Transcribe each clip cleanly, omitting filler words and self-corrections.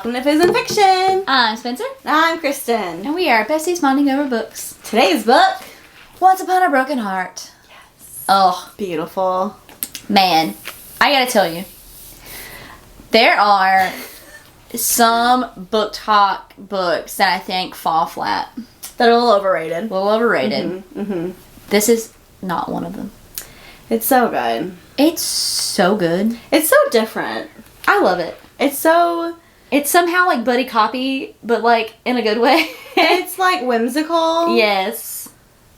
Welcome to Fizz and Fiction. I'm Spencer. I'm Kristen. And we are besties bonding over books. Today's book, Once Upon a Broken Heart. Yes. Oh, beautiful. Man, I gotta tell you, there are some book talk books that I think fall flat. That are a little overrated. A little overrated. Mm-hmm. This is not one of them. It's so good. It's so good. It's so different. I love it. It's somehow like buddy copy, but like in a good way. It's like whimsical. Yes.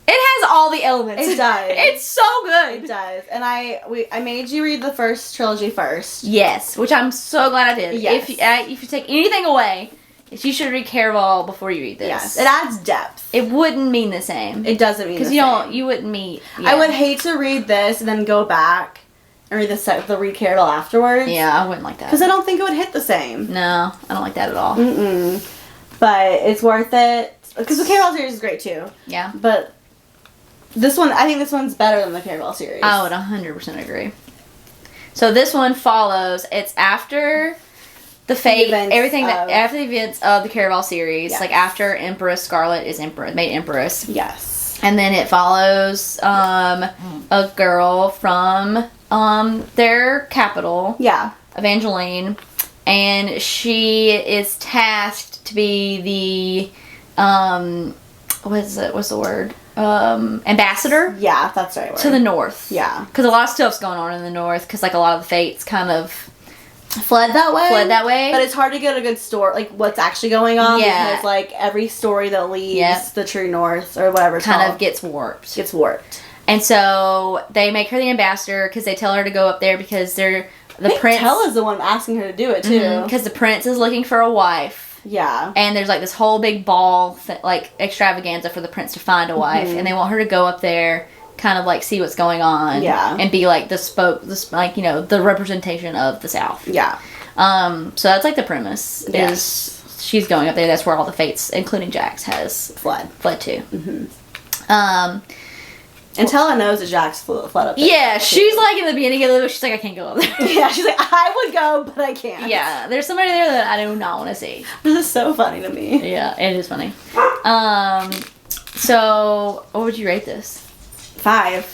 It has all the elements. It does. It's so good. It does. And I made you read the first trilogy first. Yes, which I'm so glad I did. Yes. If you take anything away, you should read Caraval before you read this. Yes. It adds depth. It wouldn't mean the same. It doesn't mean the same. Because you wouldn't meet. Yeah. I would hate to read this and then go back and read the read Caraval afterwards. Yeah, I wouldn't like that. Because I don't think it would hit the same. No, I don't like that at all. Mm-mm. But it's worth it. Because the Caraval series is great too. Yeah. But I think this one's better than the Caraval series. I would 100% agree. So this one follows, it's after the fate, after the events of the Caraval series, yes. like after Empress Scarlet is made Empress. Yes. And then it follows a girl from their capital. Yeah. Evangeline. And she is tasked to be the what's the word? Ambassador? Yeah, that's the right word. To the north. Yeah. Because a lot of stuff's going on in the north, because like a lot of the fates kind of fled that way. But it's hard to get a good story, like what's actually going on. Yeah. Because like every story that leaves the true north or whatever it's kind called, of gets warped. And And so they make her the ambassador because they tell her to go up there because the prince. Tell is the one asking her to do it too. Because the prince is looking for a wife. Yeah. And there's like this whole big ball, like extravaganza for the prince to find a wife, and they want her to go up there, kind of like see what's going on. Yeah. And be like the representation of the South. Yeah. So that's like the premise. Yes. Is she's going up there. That's where all the fates, including Jax, has fled to. Mm-hmm. And Tella knows that Jax fled up there. Yeah, she's like in the beginning of the book, she's like, I can't go up there. Yeah, she's like, I would go, but I can't. Yeah, there's somebody there that I do not want to see. This is so funny to me. Yeah, it is funny. So, what would you rate this? 5.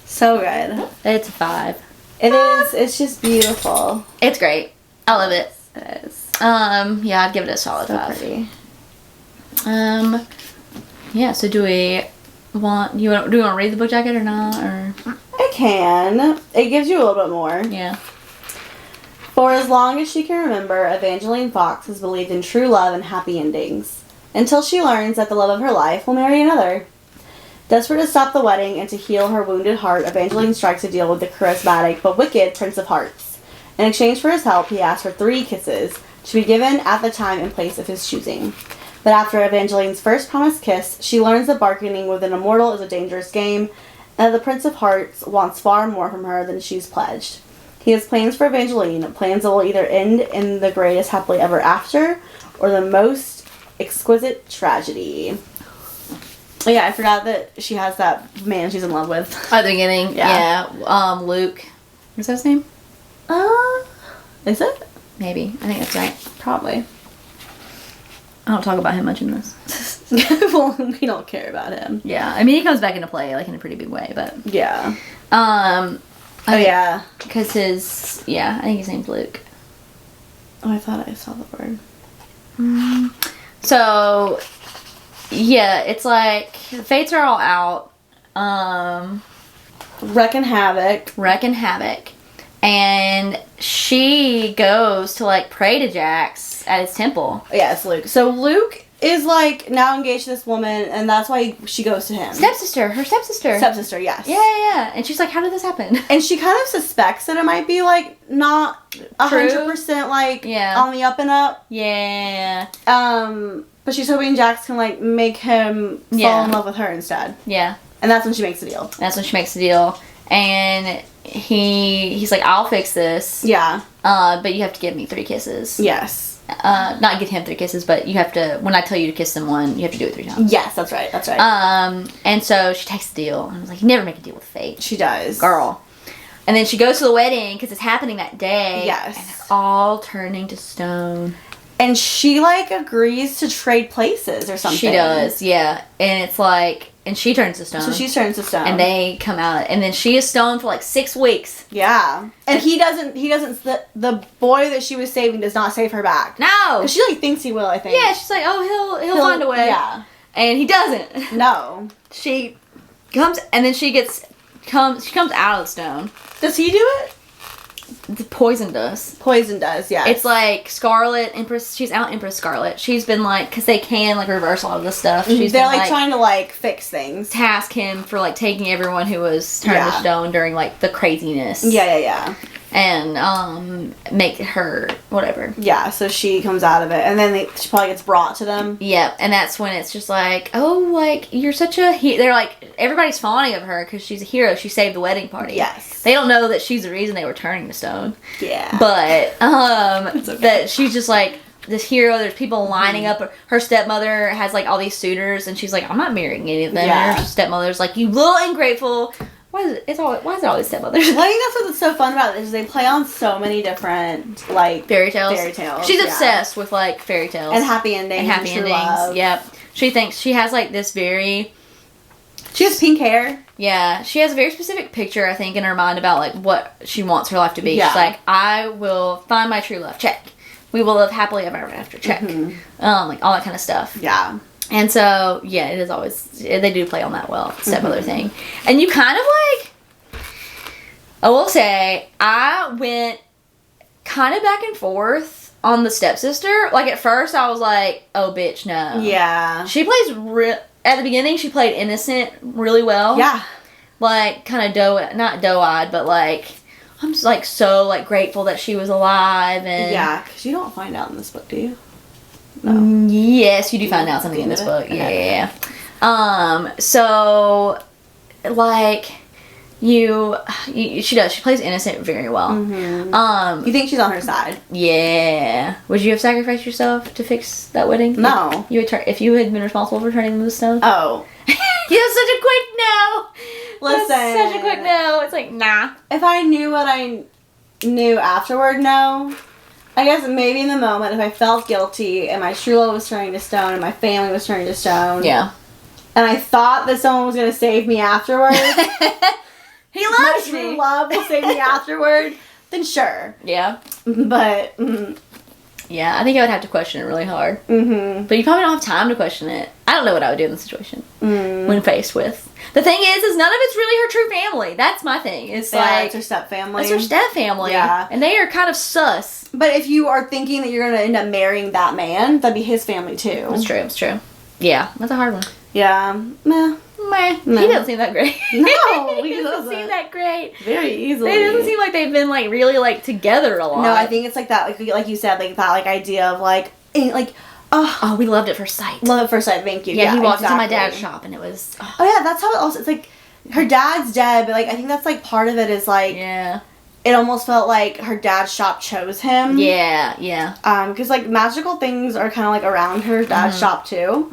So good. It's a 5. It is. It's just beautiful. It's great. I love it. It is. Yeah, I'd give it a solid 5. Pretty. Yeah, so do we want to read the book jacket or not, or? I can. It gives you a little bit more. Yeah. For as long as she can remember, Evangeline Fox has believed in true love and happy endings, until she learns that the love of her life will marry another. Desperate to stop the wedding and to heal her wounded heart, Evangeline strikes a deal with the charismatic but wicked Prince of Hearts. In exchange for his help, he asks for 3 kisses, to be given at the time and place of his choosing. But after Evangeline's first promised kiss, she learns that bargaining with an immortal is a dangerous game, and that the Prince of Hearts wants far more from her than she's pledged. He has plans for Evangeline, plans that will either end in the greatest happily ever after, or the most exquisite tragedy. Oh yeah, I forgot that she has that man she's in love with. At the beginning, yeah. Luke. Is that his name? Is it? Maybe. I think that's right. Probably. I don't talk about him much in this. Well, we don't care about him. Yeah, I mean, he comes back into play, like, in a pretty big way, but... Yeah. Yeah. Because I think his name's Luke. Oh, I thought I saw the word. So, yeah, it's like, the fates are all out. Wrecking havoc. And she goes to, like, pray to Jax at his temple. Yeah, it's Luke. So Luke is, like, now engaged to this woman, and that's why she goes to him. Her stepsister. Stepsister, yes. Yeah. And she's like, how did this happen? And she kind of suspects that it might be, like, not 100%, like, on the up and up. Yeah. But she's hoping Jax can, like, make him fall in love with her instead. Yeah. And that's when she makes the deal. And he's like, I'll fix this. Yeah. But you have to give me 3 kisses. Yes. Not give him 3 kisses, but you have to, when I tell you to kiss someone, you have to do it 3 times. Yes, that's right. And so she takes the deal. And I was like, you never make a deal with fate. She does. Girl. And then she goes to the wedding because it's happening that day. Yes. And they're all turning to stone. And she, like, agrees to trade places or something. She does, yeah. And it's like, and she turns to stone. So she turns to stone. And they come out, and then she is stoned for like 6 weeks. Yeah. And the boy that she was saving does not save her back. No! Because she, like, thinks he will, I think. Yeah, she's like, oh, he'll find a way. Yeah. And he doesn't. No. She comes, and then she comes out of the stone. Does he do it? The Poison does. Poison does, yeah. It's like Scarlet, Empress, she's out Empress Scarlet. She's been like, because they can like reverse a lot of this stuff. They're like trying to like fix things. Task him for like taking everyone who was turned to stone during like the craziness. Yeah. And make her whatever. Yeah, so she comes out of it, and then she probably gets brought to them. Yep, and that's when it's just like, oh, like you're such a. They're like everybody's fawning of her because she's a hero. She saved the wedding party. Yes, they don't know that she's the reason they were turning to stone. Yeah, but okay. that she's just like this hero. There's people lining up. Her stepmother has like all these suitors, and she's like, I'm not marrying any of them. Yeah. And her stepmother's like, you little ungrateful. Why is it always stepmothers? Well, I think that's what's so fun about it is they play on so many different like fairy tales. She's obsessed with like fairy tales and happy endings and true love. Yep. She thinks she has like this very. She has pink hair. Yeah, she has a very specific picture I think in her mind about like what she wants her life to be. Yeah. She's like, I will find my true love. Check. We will live happily ever after. Check. Mm-hmm. Like all that kind of stuff. Yeah. And so, yeah, it is always, they do play on that well, stepmother thing. And you kind of like, I will say, I went kind of back and forth on the stepsister. Like, at first, I was like, oh, bitch, no. Yeah. She plays, at the beginning, she played innocent really well. Yeah. Like, kind of not doe-eyed, but like, I'm just like so like grateful that she was alive. And yeah, because you don't find out in this book, do you? No. Yes, you do find out something in this book. Yeah. So, like, she does. She plays innocent very well. Mm-hmm. You think she's on her side? Yeah. Would you have sacrificed yourself to fix that wedding? No. If you had been responsible for turning them to stone? Oh. You have such a quick no. Listen. That's such a quick no. It's like, nah. If I knew what I knew afterward, no. I guess maybe in the moment, if I felt guilty and my true love was turning to stone and my family was turning to stone. Yeah. And I thought that someone was going to save me afterward. He loves my true love will save me afterward. Then sure. Yeah. But. Yeah, I think I would have to question it really hard. Mm-hmm. But you probably don't have time to question it. I don't know what I would do in the situation when faced with. The thing is none of it's really her true family. That's my thing. It's like it's her step family. It's her step family. Yeah, and they are kind of sus. But if you are thinking that you're going to end up marrying that man, that'd be his family too. That's true. It's true. Yeah, that's a hard one. Yeah. Meh. He doesn't seem that great. No, he doesn't seem that great. Very easily. It doesn't seem like they've been like really like together a lot. No, I think it's like that, like you said, like that like idea of like oh, we loved at first sight. Love at first sight. Thank you. Yeah, he walked into my dad's shop and it was. Oh yeah, that's how it also. It's like her dad's dead, but like I think that's like part of it is like. Yeah. It almost felt like her dad's shop chose him. Yeah. Because like magical things are kind of like around her dad's shop too.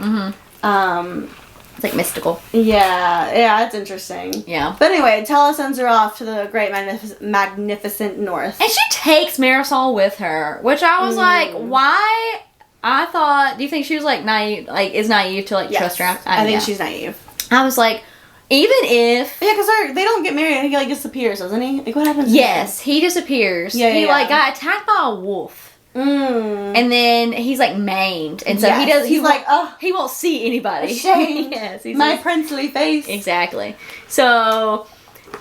It's like mystical. Yeah, it's interesting. Yeah. But anyway, Tella sends her off to the great magnificent north. And she takes Marisol with her, which I was like, why? I thought, do you think she was like naive, like is naive to like trust her? I think she's naive. I was like, even if... Yeah, because they don't get married and he like disappears, doesn't he? Like what happens? Yes, he disappears. He like got attacked by a wolf. And then he's like maimed, and so he's like, oh, he won't see anybody. Ashamed. Yes, my princely face. Exactly. So,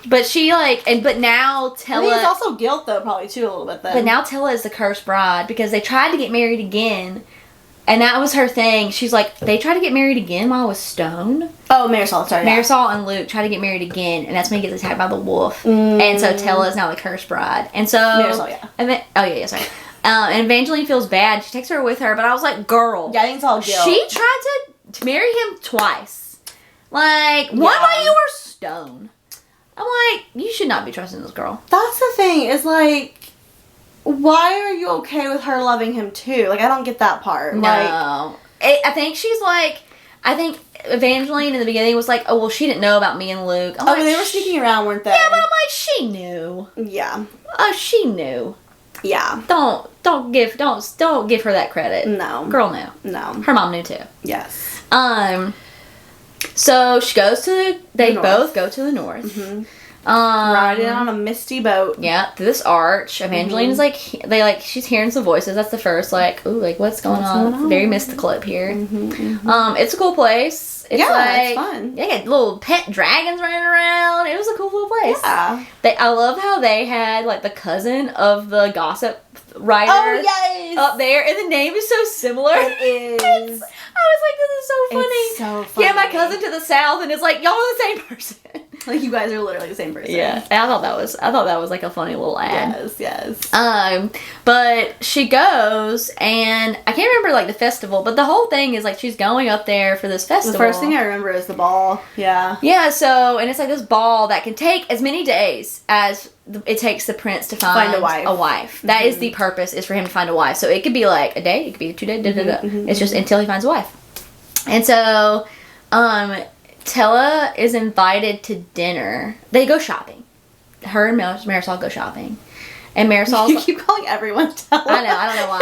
but she like, but now Tella. I think it's also guilt though, probably too a little bit. Then, but now Tella is the cursed bride because they tried to get married again, and that was her thing. She's like, they tried to get married again while I was stoned. Oh, Marisol, sorry. Marisol and Luke try to get married again, and that's when he gets attacked by the wolf, and so Tella is now the cursed bride, and so Marisol, and then, sorry. And Evangeline feels bad. She takes her with her, but I was like, girl. Yeah, I think it's all guilt. She tried to marry him twice. Like, one while you were stoned. I'm like, you should not be trusting this girl. That's the thing, is like, why are you okay with her loving him too? Like, I don't get that part. No. I think she's like, I think Evangeline in the beginning was like, oh, well, she didn't know about me and Luke. I'm like, they were sneaking around, weren't they? Yeah, but I'm like, she knew. Yeah. Oh, she knew. Yeah. Don't give her that credit. No. Girl knew. No. Her mom knew too. Yes. So she goes to they north. Both go to the north. Mm-hmm. Riding on a misty boat. Yeah, through this arch. Evangeline's she's hearing some voices. That's the first what's going on? Very mystical up here. Mm-hmm. It's a cool place. It's it's fun. They got little pet dragons running around. It was a cool little place. Yeah. I love how they had the cousin of the gossip writer. Oh yes. Up there, and the name is so similar. It is. I was like, this is so funny. It's so funny. Yeah, my cousin to the south, and it's like y'all are the same person. Like you guys are literally the same person. Yeah, and I thought that was like a funny little ad. Yes. But she goes, and I can't remember the festival, but the whole thing is she's going up there for this festival. The first thing I remember is the ball. Yeah. Yeah. So, and it's this ball that can take as many days as it takes the prince to find a wife. Mm-hmm. That is the purpose, is for him to find a wife. So it could be a day, it could be 2 days. It's just until he finds a wife. And so, Tella is invited to dinner. They go shopping. Her and Marisol go shopping. And Marisol's... You keep calling everyone Tella. I know. I don't know why.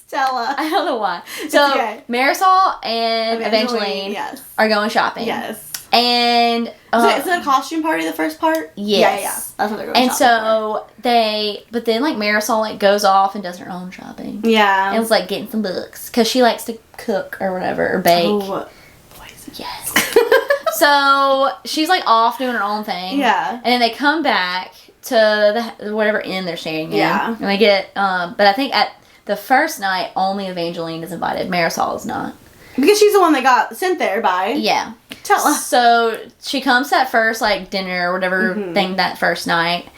Stella. I don't know why. So, okay. Marisol and Evangeline are going shopping. Yes. And... is it a costume party, the first part? Yes. Yeah. That's what they're going and shopping so, but then Marisol goes off and does her own shopping. Yeah. And was getting some books. Because she likes to cook or whatever, or bake. Oh, yes. So, she's off doing her own thing. Yeah. And then they come back to the whatever inn they're staying in. Yeah. And they get, but I think at the first night, only Evangeline is invited. Marisol is not. Because she's the one that got sent there by... Yeah. Tella. So, she comes to that first, dinner or whatever thing that first night.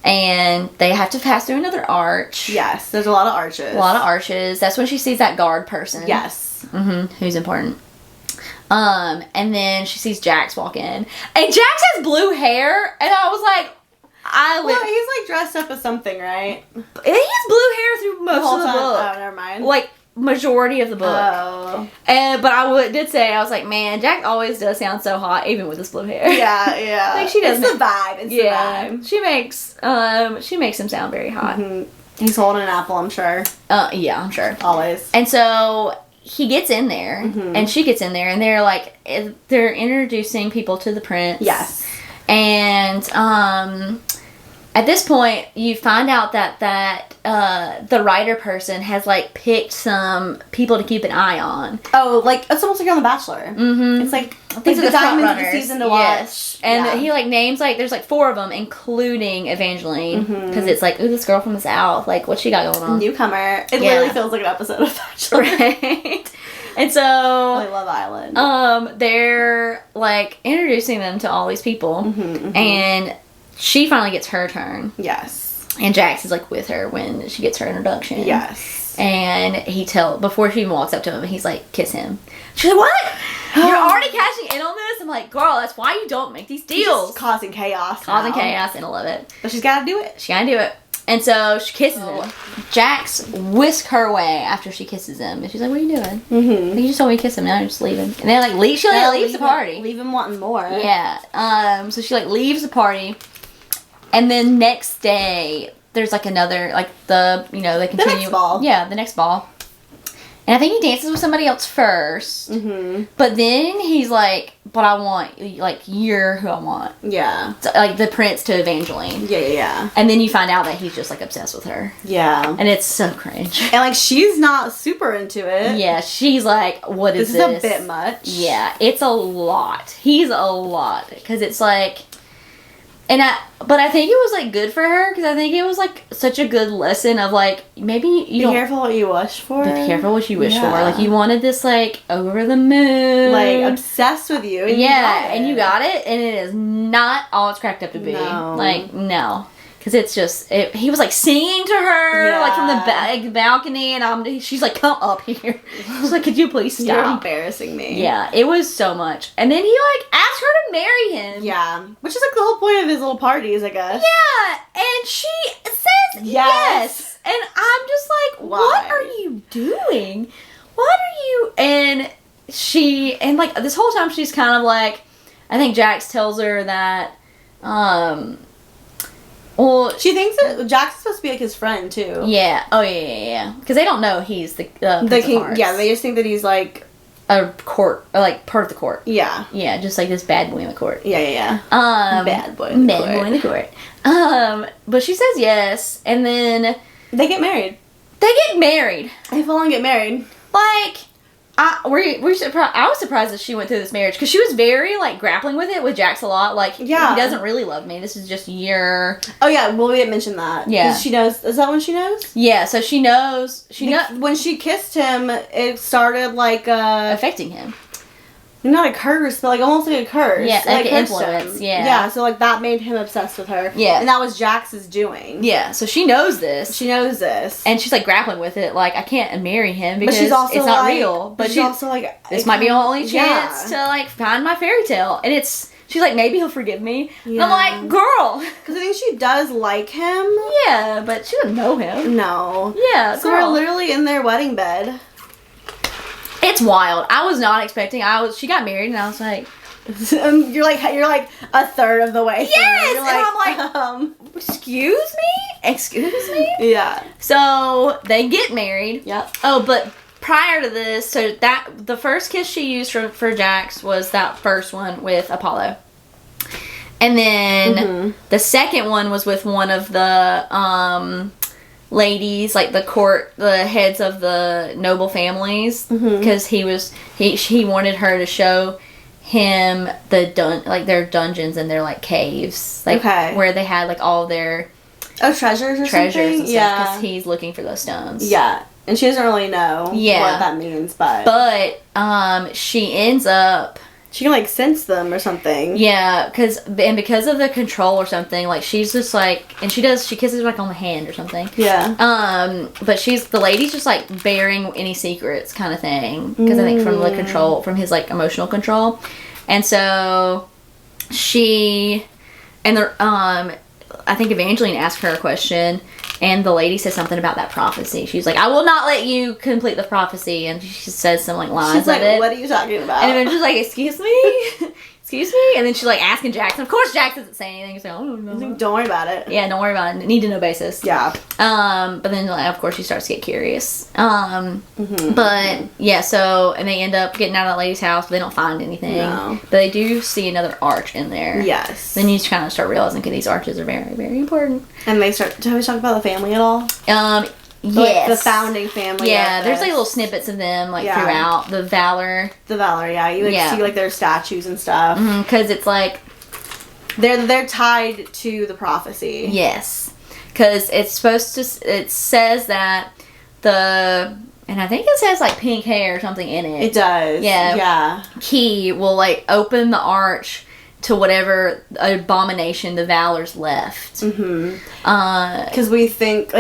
And they have to pass through another arch. Yes. There's a lot of arches. That's when she sees that guard person. Yes. Who's important. And then she sees Jax walk in. And Jax has blue hair. And I was like... he's dressed up as something, right? He has blue hair through most of the book. Oh, never mind. Majority of the book. Oh. But I did say, I was like, man, Jack always does sound so hot, even with this blue hair. Yeah. She does. It's the vibe. It's the vibe. She makes him sound very hot. He's holding an apple, I'm sure. Yeah, I'm sure. Always. And so he gets in there, and she gets in there, and they're introducing people to the prince. Yes. And at this point, you find out that the writer person has picked some people to keep an eye on. Oh, it's almost like on The Bachelor. It's these are the front diamonds runners. of the season to watch. And he names there's 4 of them, including Evangeline, because it's ooh, this girl from the south, what's she got going on? Newcomer. It literally feels like an episode of Bachelor. Right. And so I Love Island. They're introducing them to all these people, and she finally gets her turn. Yes. And Jax is with her when she gets her introduction. Yes. And before she even walks up to him, he's kiss him. She's like, what? You're already cashing in on this? I'm like, girl, that's why you don't make these deals. She's causing chaos. And I love it. But she's gotta do it. And so she kisses him. Jax whisks her away after she kisses him. And she's like, what are you doing? You just told me to kiss him, now you're just leaving. And then leaves the party. Leave him wanting more. Yeah. So she leaves the party. And then next day, there's another, they continue. The next ball. Yeah, the next ball. And I think he dances with somebody else first. But then he's like, but I want, you're who I want. Yeah. So, the prince to Evangeline. Yeah. And then you find out that he's just, obsessed with her. Yeah. And it's so cringe. And, she's not super into it. Yeah, she's like, what is this? This is a bit much. Yeah, it's a lot. He's a lot. Because it's but I think it was good for her, because I think it was such a good lesson of maybe you don't... Be careful what you wish for. Be careful what you wish for. You wanted this over the moon. Obsessed with you. And and you got it, and it is not all it's cracked up to be. No. No. Because it's just, he was singing to her, from the balcony, and she's like, come up here. She's like, could you please stop? You're embarrassing me. Yeah, it was so much. And then he asked her to marry him. Yeah. Which is the whole point of his little parties, I guess. Yeah, and she says yes. And I'm just like, why? What are you doing? what are you? And like, this whole time she's kind of like, I think Jax tells her that, well, she thinks that Jack's supposed to be like his friend too. Yeah. Oh yeah. Because they don't know he's the king. Hearts. Yeah, they just think that he's like a court, or like part of the court. Yeah. Yeah, just like this bad boy in the court. Yeah. Bad boy in the court. But she says yes, and then they get married. They full on get married. Like, we're surprised. I was surprised that she went through this marriage because she was very like grappling with it with Jax a lot. Like, yeah, he doesn't really love me. This is just your. Oh yeah, well we didn't mention that. Yeah, she knows. Is that when she knows? Yeah, so she knows. When she kissed him. It started like affecting him. Not a curse, but like almost like a curse. Yeah, like an influence. Yeah. Yeah, so like that made him obsessed with her. Yeah. And that was Jax's doing. Yeah, so she knows this. And she's like grappling with it, like, I can't marry him because it's not like, real. But she's also like, this might be my only chance to like find my fairy tale. And she's like, maybe he'll forgive me. Yeah. And I'm like, girl. Because I think she does like him. Yeah, but she doesn't know him. No. Yeah, so we're literally in their wedding bed. It's wild. I was not expecting. She got married, and I was like, you're like a third of the way. Yes, and I'm like, excuse me. Yeah. So they get married. Yep. Oh, but prior to this, so that the first kiss she used for Jax was that first one with Apollo, and then the second one was with one of the ladies, like the heads of the noble families, because he wanted her to show him their dungeons and their like caves, like where they had like all their treasures and stuff, yeah, because he's looking for those stones. Yeah, and she doesn't really know what that means, but she ends up. She can like sense them or something. Yeah, because of the control or something, like she's just like, and she kisses her like on the hand or something. Yeah. But the lady's just like bearing any secrets kind of thing, because I think from the control, from his like emotional control, and so I think Evangeline asked her a question, and the lady says something about that prophecy. She's like, I will not let you complete the prophecy. And she says some like lines She's like, of it. What are you talking about? And Evangelinine's like, excuse me? Excuse me? And then she's like asking Jackson. Of course Jax doesn't say anything. So, don't worry about it. Yeah, don't worry about it. Need to know basis. Yeah. But then like, of course she starts to get curious. But yeah, so, and they end up getting out of that lady's house, but they don't find anything. No. But they do see another arch in there. Yes. Then you kind of start realizing that these arches are very, very important. And have we talked about the family at all? Yes. Like the founding family. Yeah, there's like little snippets of them like throughout. The Valor, yeah. You see like their statues and stuff. Because it's like they're tied to the prophecy. Yes. Because it says that and I think it says like pink hair or something in it. It does. Yeah. Key will like open the arch to whatever abomination the Valor's left. Because we think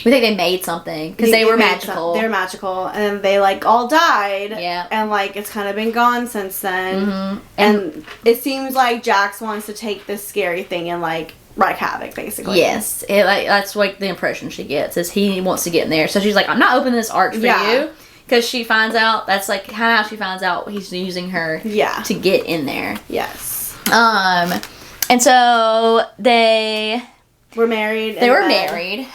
they made something because they were magical. They're magical, and they like all died. Yeah, and like it's kind of been gone since then. And it seems like Jax wants to take this scary thing and like wreak havoc, basically. Yes, that's like the impression she gets is he wants to get in there. So she's like, I'm not opening this arch for you, because she finds out that's like how she finds out he's using her. To get in there. Yes. And so they were married. They were married.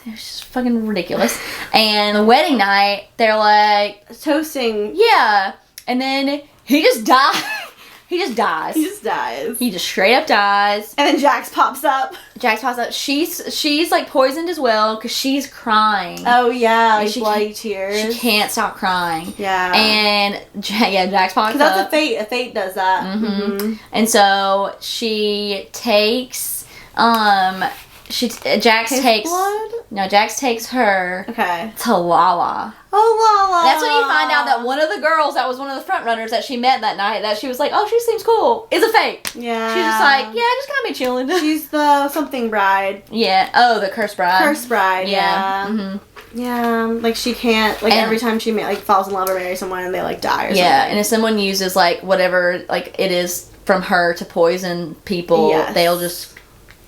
It's just fucking ridiculous. And the wedding night, they're like toasting. Yeah. And then he just dies. He just dies. He just straight up dies. And then Jax pops up. She's like poisoned as well because she's crying. Oh yeah, like bloody tears. She can't stop crying. Yeah. And Jax pops up. That's a fate. A fate does that. And so she takes Jax takes her to Lala. Oh, Lala. That's when you find out that one of the girls that was one of the front runners that she met that night, that she was like, oh, she seems cool, is a fake. Yeah. She's just like, yeah, just kind of be chilling. She's the something bride. Yeah. Oh, the cursed bride. Cursed bride, yeah. Yeah, like she can't, like every time she like falls in love or marries someone and they like die or something. Yeah, and if someone uses like whatever like it is from her to poison people, they'll just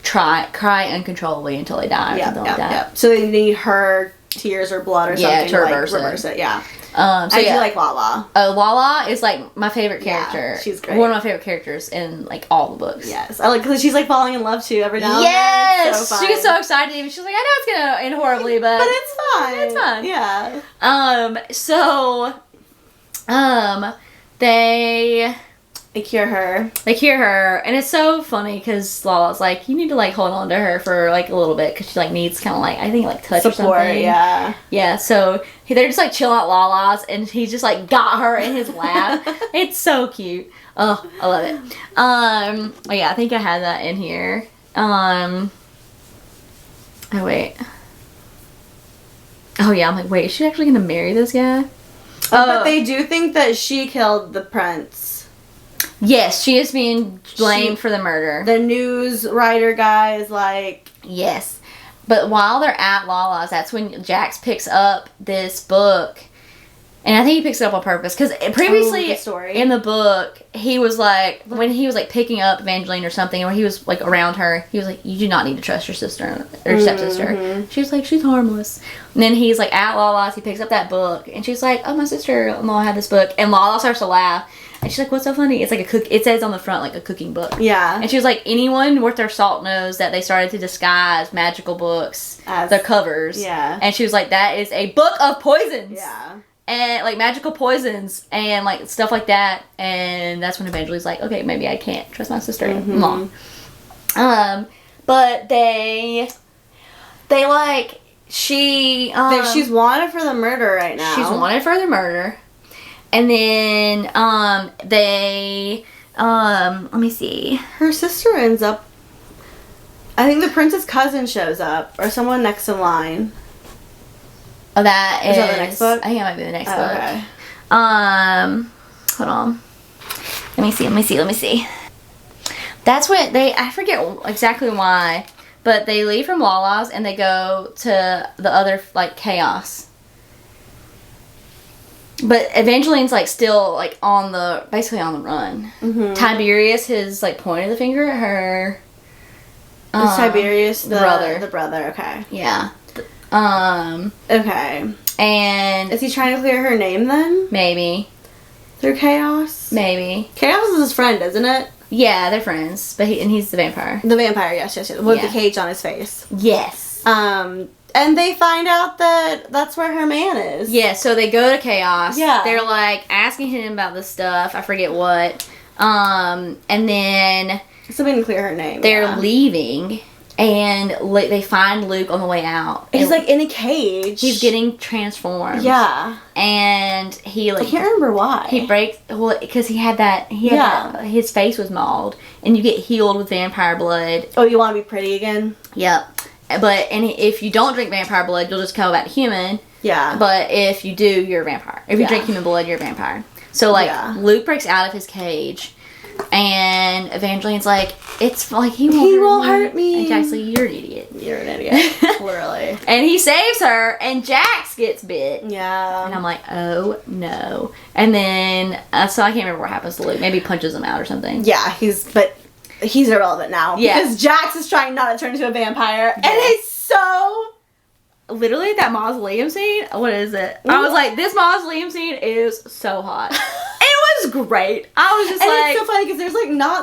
cry uncontrollably until they die or something like that. So they need her tears or blood or Yeah, something to to like reverse reverse it. Yeah. So I do like Lala. Lala is like my favorite character. Yeah, she's great. One of my favorite characters in like all the books. Yes, I like because she's like falling in love too every now and then. So she gets so excited. She's like, I know it's gonna end horribly, but it's fine. It's fine. Yeah. They cure her. They cure her, and it's so funny because Lala's like, you need to like hold on to her for like a little bit because she like needs kind of like, I think like touch Support, or something. Yeah. So they're just like chilling at Lala's, and he's just like got her in his lap. It's so cute. Oh, I love it. I think I had that in here. Oh wait. Oh yeah, I'm like, wait, is she actually gonna marry this guy? But they do think that she killed the prince. Yes, she is being blamed for the murder. The news writer guy is like... Yes. But while they're at Lala's, that's when Jax picks up this book. And I think he picks it up on purpose. Because previously in the book, he was like... When he was like picking up Evangeline or something, or he was like around her, he was like, you do not need to trust your sister or stepsister. Mm-hmm. She was like, she's harmless. And then he's like at Lala's, he picks up that book. And she's like, oh, my sister-in-law had this book. And Lala starts to laugh. And she's like, what's so funny? It's like it says on the front, like a cooking book. Yeah. And she was like, anyone worth their salt knows that they started to disguise magical books, their covers. Yeah. And she was like, that is a book of poisons. Yeah. And like magical poisons and like stuff like that. And that's when Evangeline's like, okay, maybe I can't trust my sister-in-law. But they like, she's wanted for the murder right now. She's wanted for the murder. And then, let me see. Her sister ends up, I think the prince's cousin shows up, or someone next in line. Oh, that is that the next book? I think it might be the next book. Okay. Hold on. Let me see. That's what I forget exactly why, but they leave from Lala's and they go to the other, like, chaos. But Evangeline's like still like basically on the run. Mm-hmm. Tiberius has like pointed the finger at her. Is Tiberius the brother? The brother, okay. Yeah. Okay. And is he trying to clear her name then? Maybe. Through chaos? Maybe. Chaos is his friend, isn't it? Yeah, they're friends, but he's the vampire. The vampire, yes. With the cage on his face. Yes. And they find out that that's where her man is. Yeah, so they go to Chaos. Yeah. They're, like, asking him about this stuff. I forget what. And then... Something to clear her name. They're leaving, and they find Luke on the way out. He's, like, in a cage. He's getting transformed. Yeah. And he, like... I can't remember why. He breaks... Well, because he had that... his face was mauled, and you get healed with vampire blood. Oh, you want to be pretty again? Yep. But if you don't drink vampire blood, you'll just come back human. Yeah. But if you do, you're a vampire. If you drink human blood, you're a vampire. So, like, Luke breaks out of his cage, and Evangeline's like, it's like, he won't hurt me. And Jack's like, you're an idiot. You're an idiot. Literally. And he saves her, and Jax gets bit. Yeah. And I'm like, oh, no. And then, so I can't remember what happens to Luke. Maybe he punches him out or something. Yeah, he's irrelevant now. Yeah. Because Jax is trying not to turn into a vampire. And it's so... Literally, that mausoleum scene, what is it? I was like, this mausoleum scene is so hot. It was great. I was just and it's so funny because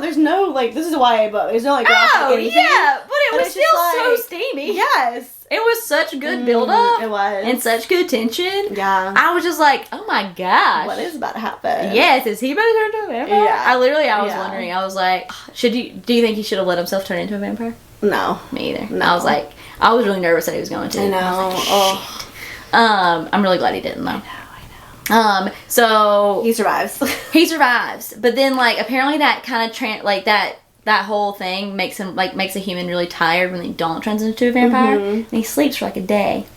there's no, like, this is a YA book. There's no, like, graphic anything. Yeah, but it was still so steamy. Yes. It was such good build-up. It was. And such good tension. Yeah. I was just like, oh my gosh. What is about to happen? Yes, is he about to turn into a vampire? Yeah. I was wondering. I was like, do you think he should have let himself turn into a vampire? No. Me either. No. I was like, I was really nervous that he was going to. I know. I was like, shit. I'm really glad he didn't, though. I know. So... He survives. He survives. But then, like, apparently that kind of, that whole thing makes a human really tired when they don't transition into a vampire. Mm-hmm. And he sleeps for, like, a day.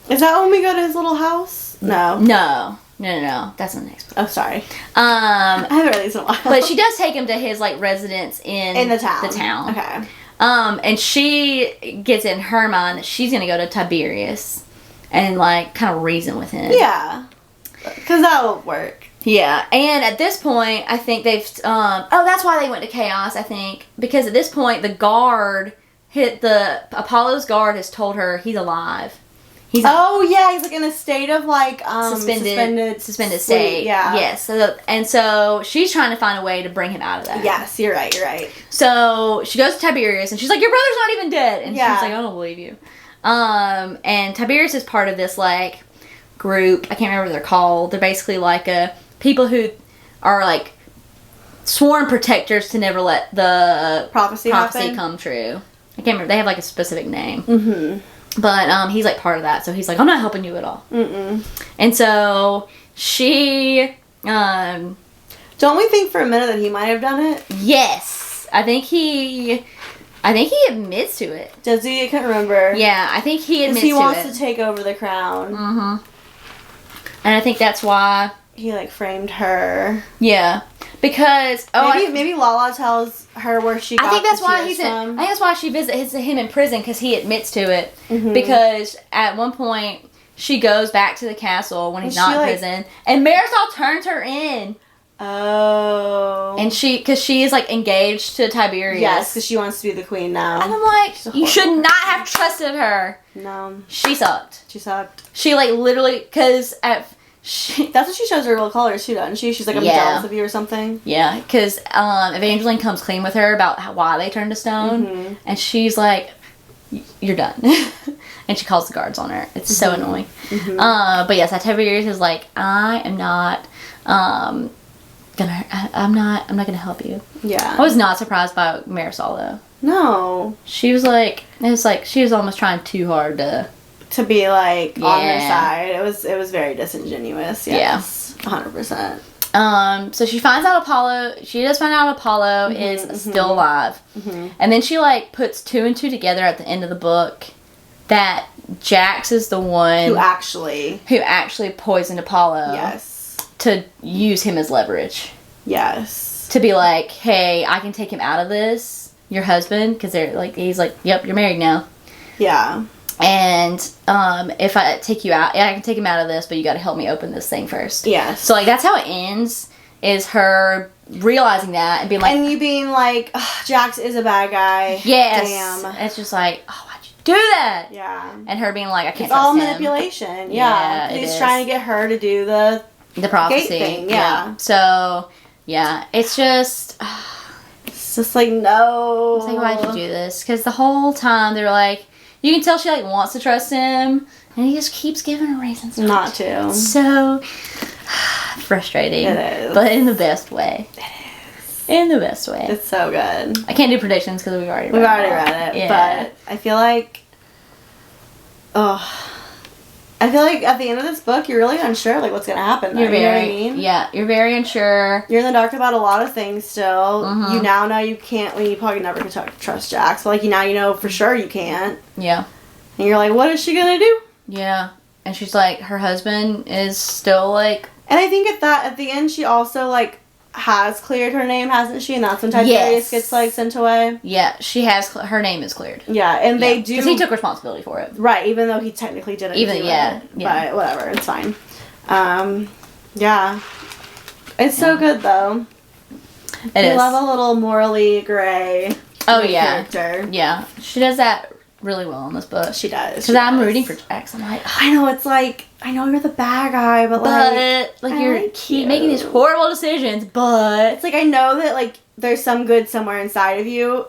Is that when we go to his little house? No. No. That's in the next book. Oh, sorry. I haven't read these in a while. But she does take him to his, like, residence in the town. The town. Okay. And she gets in her mind that she's gonna go to Tiberius and, like, kind of reason with him. Yeah. Because that'll work. Yeah. And at this point, I think they've, that's why they went to Chaos, I think. Because at this point, Apollo's guard has told her he's alive. He's he's like in a state of like suspended sleep, state. Yeah. Yes. So she's trying to find a way to bring him out of that. Yes, you're right. So she goes to Tiberius and she's like, your brother's not even dead. And Yeah. she's like, I don't believe you. And Tiberius is part of this like group. I can't remember what they're called. They're basically like people who are like sworn protectors to never let the prophecy come true. I can't remember. They have like a specific name. Mm-hmm. But he's like part of that. So he's like, I'm not helping you at all. Mm-mm. And so she... don't we think for a minute that he might have done it? Yes. I think he admits to it. Does he? I can't remember. Yeah, I think he admits to it. Because he wants to take over the crown. Mm-hmm. And I think that's why... He like framed her. Yeah. Because maybe Lala tells her where she got I think that's the why tears he's from. I think that's why she visits him in prison, because he admits to it. Mm-hmm. Because at one point she goes back to the castle when he's not in prison, and Marisol turns her in. Oh. And because she is like engaged to Tiberius. Yes, because she wants to be the queen now. And I'm like, you should not have trusted her. No. She sucked. She like literally, because that's what she shows her real colors too, doesn't she? She's like, I'm jealous of you or something. Yeah, because Evangeline comes clean with her about why they turned to stone, mm-hmm. and she's like, you're done. And she calls the guards on her. It's so annoying. Mm-hmm. But yes, Tiberius is like, I am not I'm not gonna help you. Yeah. I was not surprised by Marisol though. No. She was like, it was like she was almost trying too hard to be like on her side. It was very disingenuous. Yes. Yeah. 100%. So she finds out she does find out Apollo is still alive. Mm-hmm. And then she like puts 2 and 2 together at the end of the book that Jax is the one who actually poisoned Apollo. Yes. To use him as leverage. Yes. To be like, hey, I can take him out of this, your husband, because he's like, yep, you're married now. Yeah. And if I take you out, I can take him out of this, but you got to help me open this thing first. Yes. So like that's how it ends, is her realizing that and being like, and you being like, Jax is a bad guy. Yes. Damn. It's just like, oh, why'd you do that? Yeah. And her being like, I can't. It's all trust him. manipulation. Yeah. He's trying to get her to do the prophecy gate thing. Yeah. So yeah, it's just. It's just like, no. It's like, why'd you do this? Because the whole time they were like, you can tell she like wants to trust him, and he just keeps giving her reasons not to. It's so frustrating. It is, but in the best way. It is. In the best way. It's so good. I can't do predictions because we've already read it. Yeah. But I feel like, I feel like at the end of this book, you're really unsure like what's gonna happen. You know what I mean? Yeah, you're very unsure. You're in the dark about a lot of things still. Mm-hmm. You now know you can't. You probably never can trust Jax. But like now you know for sure you can't. Yeah. And you're like, what is she gonna do? Yeah. And she's like, her husband is still like. And I think at the end, she also like has cleared her name, hasn't she? And that's when Tiberius gets like sent away. Yeah, she has. Her name is cleared. Yeah, and they do, because he took responsibility for it. Right, even though he technically didn't. Yeah. But whatever, it's fine. Yeah, it's so good though. I love a little morally gray. Character. Yeah, she does that really well in this book. She does. Because I'm rooting for Jax. I'm like, I know, it's like, I know you're the bad guy, but you're keep making these horrible decisions, but it's like, I know that like there's some good somewhere inside of you.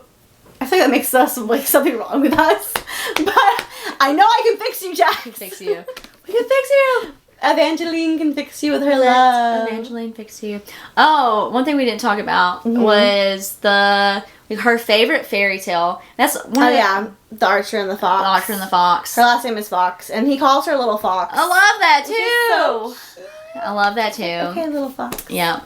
I think that makes us like something wrong with us, but I know I can fix you, Jax. We can fix you. We can fix you. Evangeline can fix you with her love. Evangeline fix you. Oh, one thing we didn't talk about was her favorite fairy tale. That's one The Archer and the Fox. The Archer and the Fox. Her last name is Fox, and he calls her Little Fox. I love that too. I love that too. Okay, Little Fox. Yeah.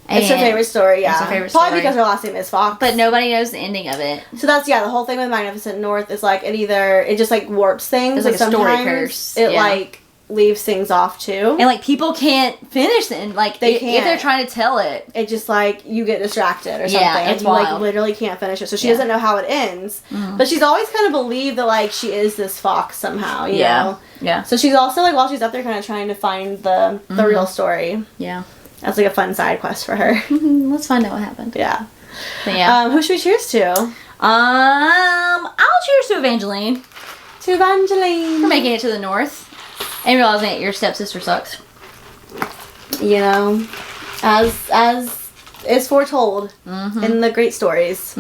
It's her favorite story. Yeah. It's her favorite story. Probably because her last name is Fox. But nobody knows the ending of it. So that's the whole thing with Magnificent North is like it just like warps things. It's like a story curse. It like leaves things off too, and like people can't finish it. Like if they're trying to tell it, it just like you get distracted or something. Yeah, it's you wild. Like literally can't finish it. So she doesn't know how it ends, but she's always kind of believed that like she is this fox somehow. You know? Yeah. So she's also like while she's up there kind of trying to find the real story. Yeah. That's like a fun side quest for her. Let's find out what happened. Yeah. But yeah. Who should we cheers to? I'll cheers to Evangeline. to Evangeline. For making it to the north and realizing that your stepsister sucks. You know, as is foretold in the great stories.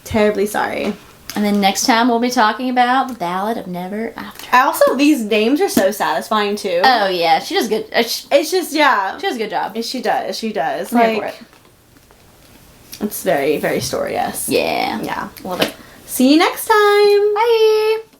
Terribly sorry. And then next time we'll be talking about the Ballad of Never After. Also, these names are so satisfying too. Oh yeah, she does good. It's just she does a good job. She does. I'm here Like, for it. it's very, very story-esque. Yeah. Yeah. Love it. See you next time. Bye.